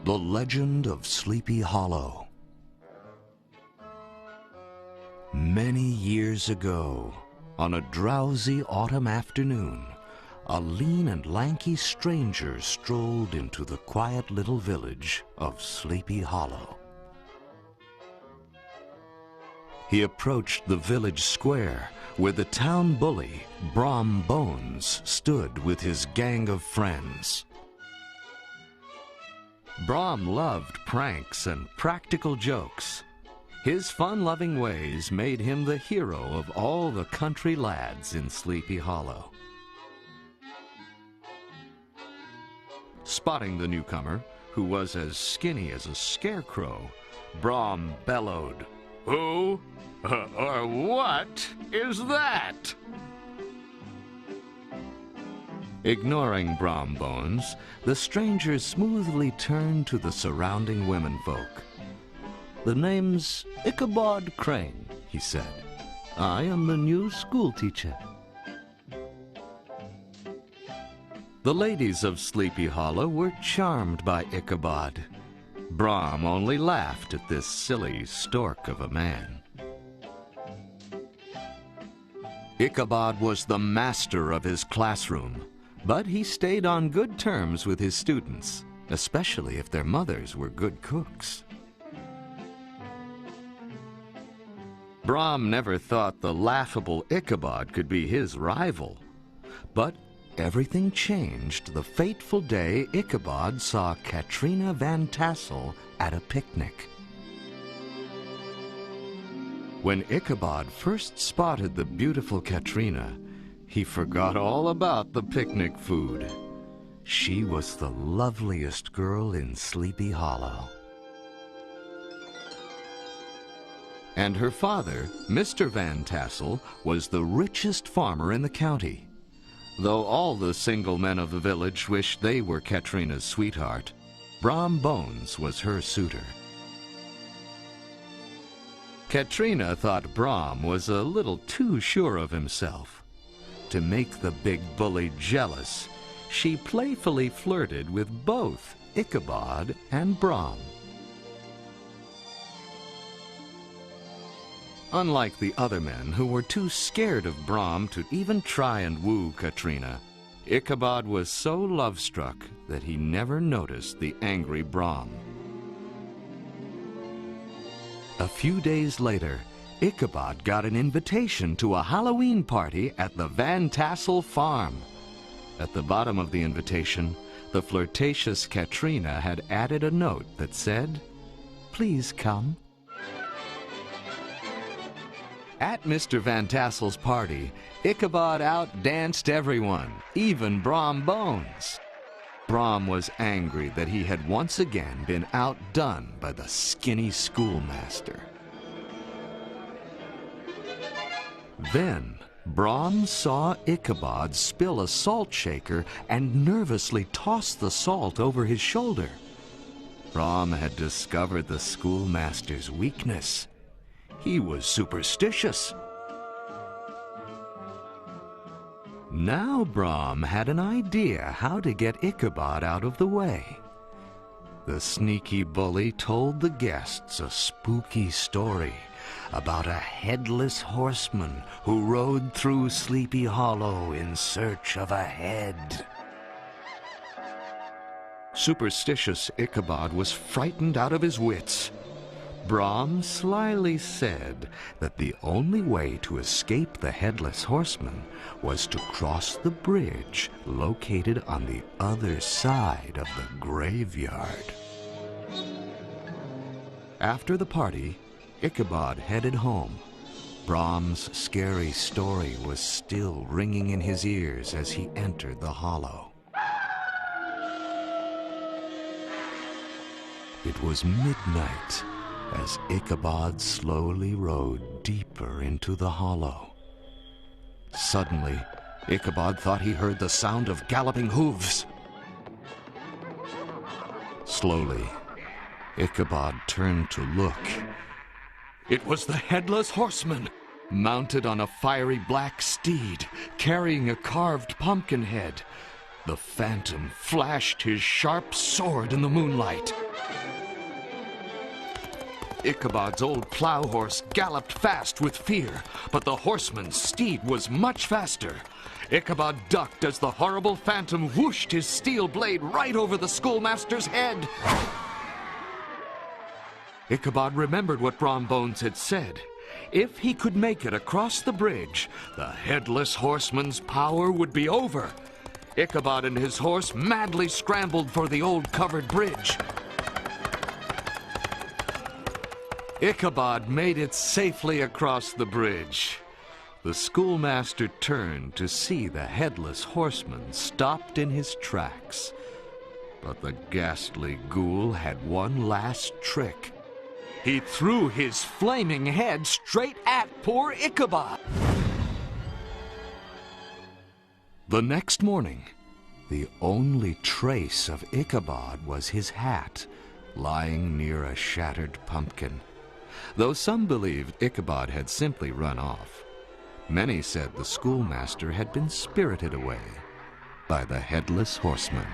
The Legend of Sleepy Hollow. Many years ago, on a drowsy autumn afternoon, a lean and lanky stranger strolled into the quiet little village of Sleepy Hollow. He approached the village square, where the town bully, Brom Bones, stood with his gang of friends. Brom loved pranks and practical jokes. His fun-loving ways made him the hero of all the country lads in Sleepy Hollow. Spotting the newcomer, who was as skinny as a scarecrow, Brom bellowed, "Who or what is that?" Ignoring Brom Bones, the stranger smoothly turned to the surrounding womenfolk. "The name's Ichabod Crane," he said. "I am the new schoolteacher." The ladies of Sleepy Hollow were charmed by Ichabod. Brom only laughed at this silly stork of a man. Ichabod was the master of his classroom, but he stayed on good terms with his students, especially if their mothers were good cooks. Brom never thought the laughable Ichabod could be his rival. But everything changed the fateful day Ichabod saw Katrina Van Tassel at a picnic. When Ichabod first spotted the beautiful Katrina, he forgot all about the picnic food. She was the loveliest girl in Sleepy Hollow. And her father, Mr. Van Tassel, was the richest farmer in the county. Though all the single men of the village wished they were Katrina's sweetheart, Brom Bones was her suitor. Katrina thought Brom was a little too sure of himself. To make the big bully jealous, she playfully flirted with both Ichabod and Brom. Unlike the other men who were too scared of Brom to even try and woo Katrina, Ichabod was so love-struck that he never noticed the angry Brom. A few days later, Ichabod got an invitation to a Halloween party at the Van Tassel farm. At the bottom of the invitation, the flirtatious Katrina had added a note that said, "Please come." At Mr. Van Tassel's party, Ichabod outdanced everyone, even Brom Bones. Brom was angry that he had once again been outdone by the skinny schoolmaster. Then Brom saw Ichabod spill a salt shaker and nervously toss the salt over his shoulder. Brom had discovered the schoolmaster's weakness. He was superstitious. Now Brom had an idea how to get Ichabod out of the way. The sneaky bully told the guests a spooky story about a headless horseman who rode through Sleepy Hollow in search of a head. Superstitious Ichabod was frightened out of his wits. Brom slyly said that the only way to escape the headless horseman was to cross the bridge located on the other side of the graveyard. After the party, Ichabod headed home. Brom's scary story was still ringing in his ears as he entered the hollow. It was midnight as Ichabod slowly rode deeper into the hollow. Suddenly, Ichabod thought he heard the sound of galloping hooves. Slowly, Ichabod turned to look. It was the headless horseman, mounted on a fiery black steed, carrying a carved pumpkin head. The phantom flashed his sharp sword in the moonlight. Ichabod's old plow horse galloped fast with fear, but the horseman's steed was much faster. Ichabod ducked as the horrible phantom whooshed his steel blade right over the schoolmaster's head. Ichabod remembered what Brom Bones had said. If he could make it across the bridge, the headless horseman's power would be over. Ichabod and his horse madly scrambled for the old covered bridge. Ichabod made it safely across the bridge. The schoolmaster turned to see the headless horseman stopped in his tracks. But the ghastly ghoul had one last trick. He threw his flaming head straight at poor Ichabod. The next morning, the only trace of Ichabod was his hat, lying near a shattered pumpkin. Though some believed Ichabod had simply run off, many said the schoolmaster had been spirited away by the headless horseman.